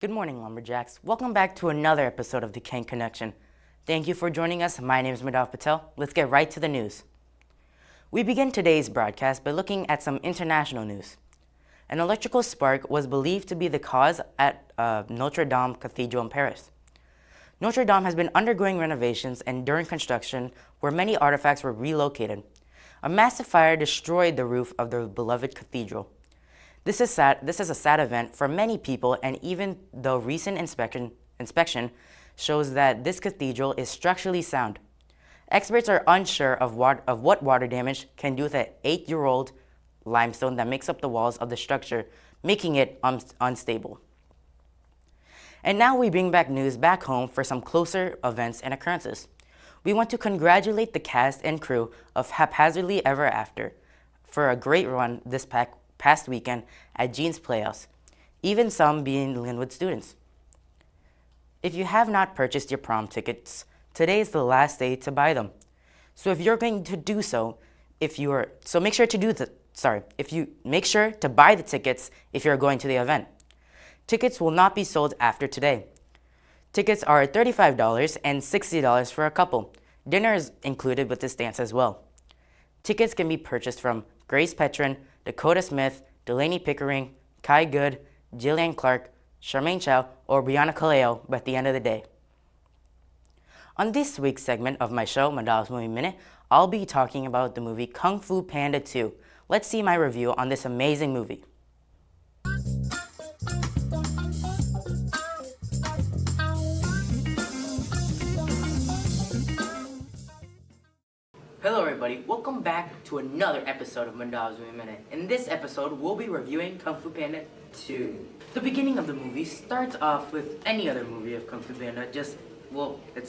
Good morning, Lumberjacks. Welcome back to another episode of the Kanc Connection. Thank you for joining us. My name is Madhav Patel. Let's get right to the news. We begin today's broadcast by looking at some international news. An electrical spark was believed to be the cause at Notre Dame Cathedral in Paris. Notre Dame has been undergoing renovations, and during construction, where many artifacts were relocated, a massive fire destroyed the roof of the beloved cathedral. This is a sad event for many people, and even though recent inspection shows that this cathedral is structurally sound, experts are unsure of what water damage can do with an 8-year-old limestone that makes up the walls of the structure, making it unstable. And now we bring back news back home for some closer events and occurrences. We want to congratulate the cast and crew of Haphazardly Ever After for a great run this past weekend at Gene's Playhouse, even some being Lin-Wood students. If you have not purchased your prom tickets, today is the last day to buy them. So if you're going to do so, make sure to buy the tickets if you're going to the event. Tickets will not be sold after today. Tickets are $35 and $60 for a couple. Dinner is included with this dance as well. Tickets can be purchased from Grace Petrin, Dakota Smith, Delaney Pickering, Kai Good, Jillian Clark, Charmaine Chow, or Brianna Kaleo by the end of the day. On this week's segment of my show, Madhav's Movie Minute, I'll be talking about the movie Kung Fu Panda 2. Let's see my review on this amazing movie. Hello everybody, welcome back to another episode of Madhav's Movie Minute. In this episode, we'll be reviewing Kung Fu Panda 2. The beginning of the movie starts off with any other movie of Kung Fu Panda, it's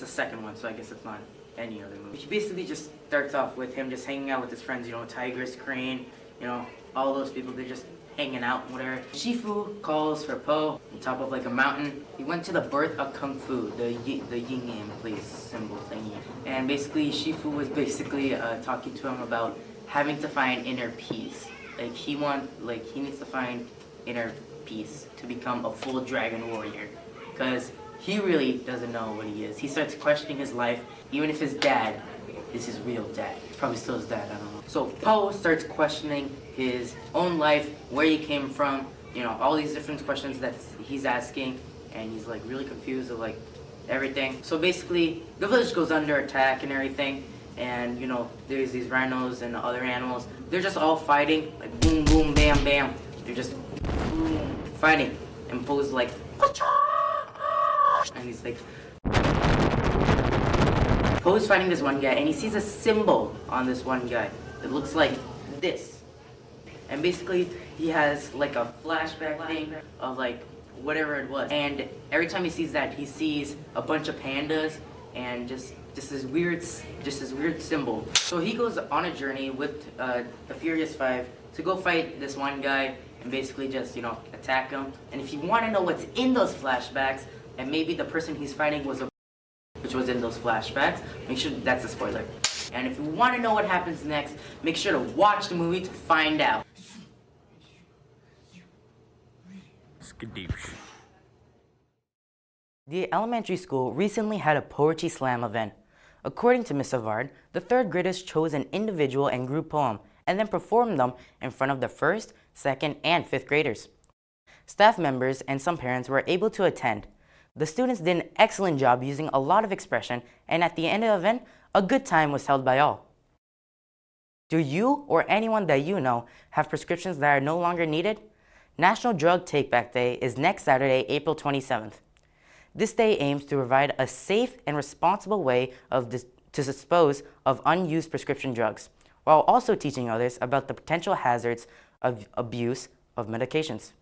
the second one, so I guess it's not any other movie. He basically just starts off with him just hanging out with his friends, Tigress, Crane, all those people, they're just hanging out, whatever. Shifu calls for Po on top of like a mountain. He went to the birth of Kung Fu, the yin yang place symbol thingy. And basically Shifu was talking to him about having to find inner peace. He needs to find inner peace to become a full dragon warrior. Because he really doesn't know what he is. He starts questioning his life, even if his dad is his real dad. Probably still his dad, I don't know. So Po starts questioning his own life, where he came from, all these different questions that he's asking, and he's really confused of everything. So basically, the village goes under attack and everything, and there's these rhinos and other animals. They're just all fighting, boom, boom, bam, bam. They're just boom, fighting, and Po's and he's Po's fighting this one guy, and he sees a symbol on this one guy. It looks like this. And basically, he has a flashback thing of whatever it was. And every time he sees that, he sees a bunch of pandas and just this weird symbol. So he goes on a journey with the Furious Five to go fight this one guy and basically just attack him. And if you want to know what's in those flashbacks, and maybe the person he's fighting was which was in those flashbacks, make sure that's a spoiler. And if you want to know what happens next, make sure to watch the movie to find out. The elementary school recently had a poetry slam event. According to Miss Savard, the third graders chose an individual and group poem and then performed them in front of the first, second, and fifth graders. Staff members and some parents were able to attend. The students did an excellent job using a lot of expression, and at the end of the event, a good time was held by all. Do you or anyone that you know have prescriptions that are no longer needed? National Drug Take-Back Day is next Saturday, April 27th. This day aims to provide a safe and responsible way to dispose of unused prescription drugs, while also teaching others about the potential hazards of abuse of medications.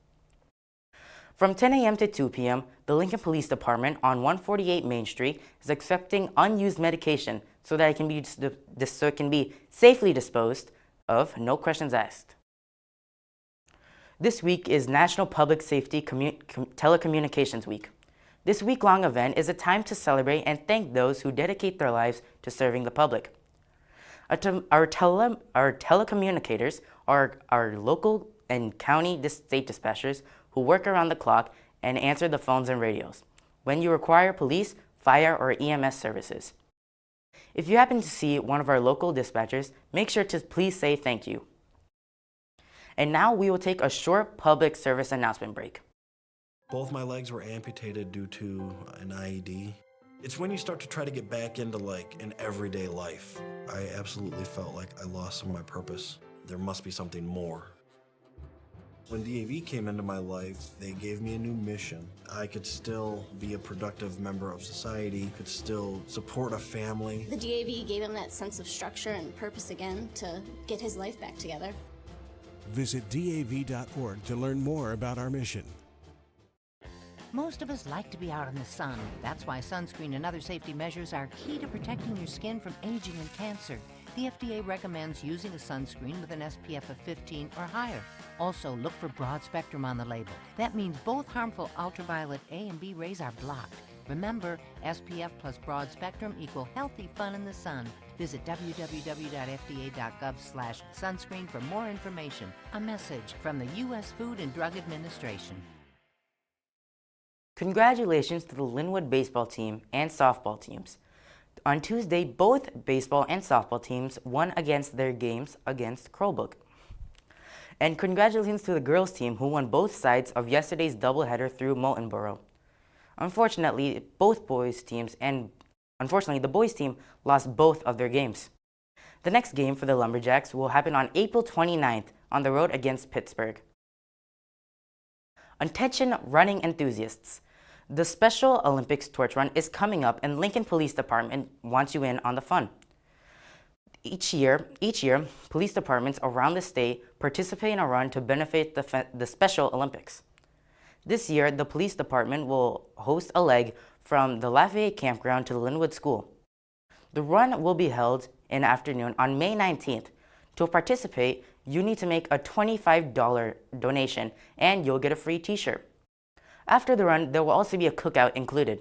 From 10 a.m. to 2 p.m., the Lincoln Police Department on 148 Main Street is accepting unused medication so that it can be safely disposed of, no questions asked. This week is National Public Safety Telecommunications Week. This week-long event is a time to celebrate and thank those who dedicate their lives to serving the public. Our telecommunicators are our local and county state dispatchers who work around the clock and answer the phones and radios when you require police, fire, or EMS services. If you happen to see one of our local dispatchers, make sure to please say thank you. And now we will take a short public service announcement break. Both my legs were amputated due to an IED. It's when you start to try to get back into an everyday life. I absolutely felt like I lost some of my purpose. There must be something more. When DAV came into my life, they gave me a new mission. I could still be a productive member of society, could still support a family. The DAV gave him that sense of structure and purpose again to get his life back together. Visit DAV.org to learn more about our mission. Most of us like to be out in the sun. That's why sunscreen and other safety measures are key to protecting your skin from aging and cancer. The FDA recommends using a sunscreen with an SPF of 15 or higher. Also, look for broad spectrum on the label. That means both harmful ultraviolet A and B rays are blocked. Remember, SPF plus broad spectrum equal healthy fun in the sun. Visit www.fda.gov/sunscreen for more information. A message from the U.S. Food and Drug Administration. Congratulations to the Lin-Wood baseball team and softball teams. On Tuesday, both baseball and softball teams won against their games against Crowbook. And congratulations to the girls team who won both sides of yesterday's doubleheader through Moultonboro. Unfortunately, the boys team lost both of their games. The next game for the Lumberjacks will happen on April 29th on the road against Pittsburgh. Attention running enthusiasts. The Special Olympics Torch Run is coming up and Lincoln Police Department wants you in on the fun. Each year, police departments around the state participate in a run to benefit the Special Olympics. This year, the police department will host a leg from the Lafayette Campground to the Lin-Wood School. The run will be held in the afternoon on May 19th. To participate, you need to make a $25 donation and you'll get a free t-shirt. After the run, there will also be a cookout included.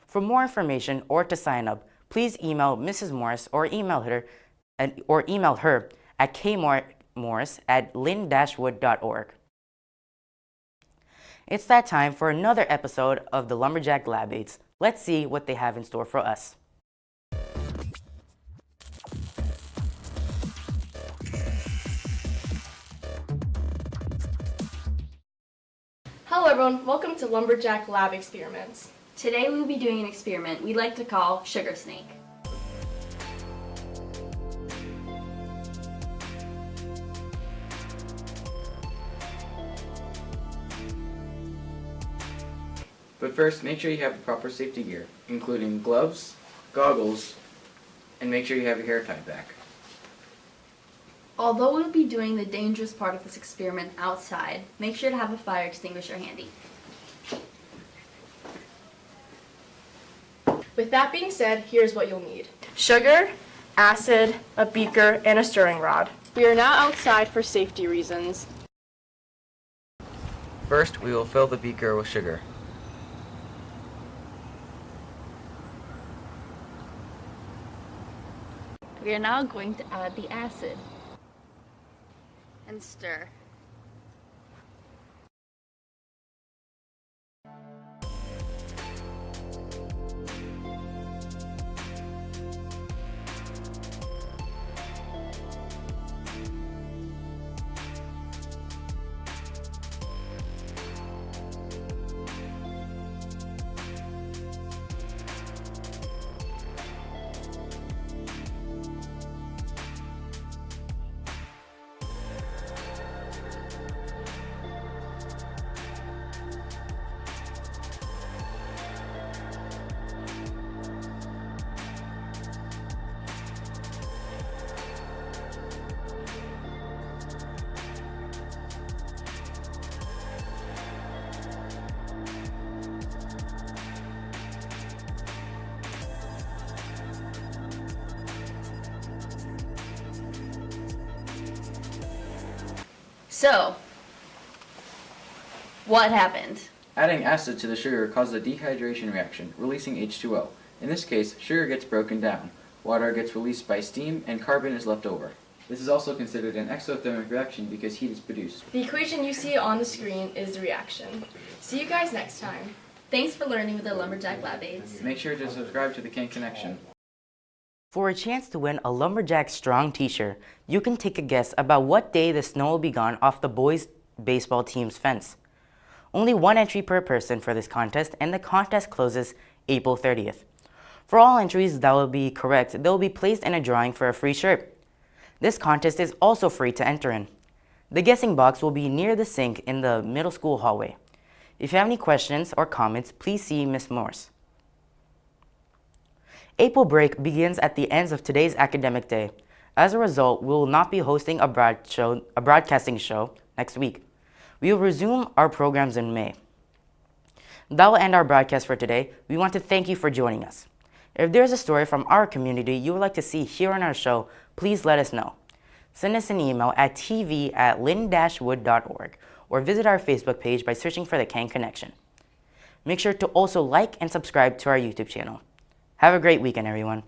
For more information or to sign up, please email Mrs. Morris or email her at kmorris@lin-wood.org. It's that time for another episode of the Lumberjack Lab Aids. Let's see what they have in store for us. Hello everyone, welcome to Lumberjack Lab Experiments. Today we will be doing an experiment we like to call Sugar Snake. But first, make sure you have the proper safety gear, including gloves, goggles, and make sure you have your hair tied back. Although we'll be doing the dangerous part of this experiment outside, make sure to have a fire extinguisher handy. With that being said, here's what you'll need. Sugar, acid, a beaker, and a stirring rod. We are now outside for safety reasons. First, we will fill the beaker with sugar. We are now going to add the acid and stir. So, what happened? Adding acid to the sugar causes a dehydration reaction, releasing H2O. In this case, sugar gets broken down, water gets released by steam, and carbon is left over. This is also considered an exothermic reaction because heat is produced. The equation you see on the screen is the reaction. See you guys next time. Thanks for learning with the Lumberjack Lab Aids. Make sure to subscribe to the Kanc Connection. For a chance to win a Lumberjack Strong t-shirt, you can take a guess about what day the snow will be gone off the boys' baseball team's fence. Only one entry per person for this contest, and the contest closes April 30th. For all entries that will be correct, they will be placed in a drawing for a free shirt. This contest is also free to enter in. The guessing box will be near the sink in the middle school hallway. If you have any questions or comments, please see Ms. Morse. April break begins at the end of today's academic day. As a result, we will not be hosting a broadcasting show next week. We will resume our programs in May. That will end our broadcast for today. We want to thank you for joining us. If there's a story from our community you would like to see here on our show, please let us know. Send us an email at tv@lin-wood.org or visit our Facebook page by searching for the Kanc Connection. Make sure to also like and subscribe to our YouTube channel. Have a great weekend, everyone.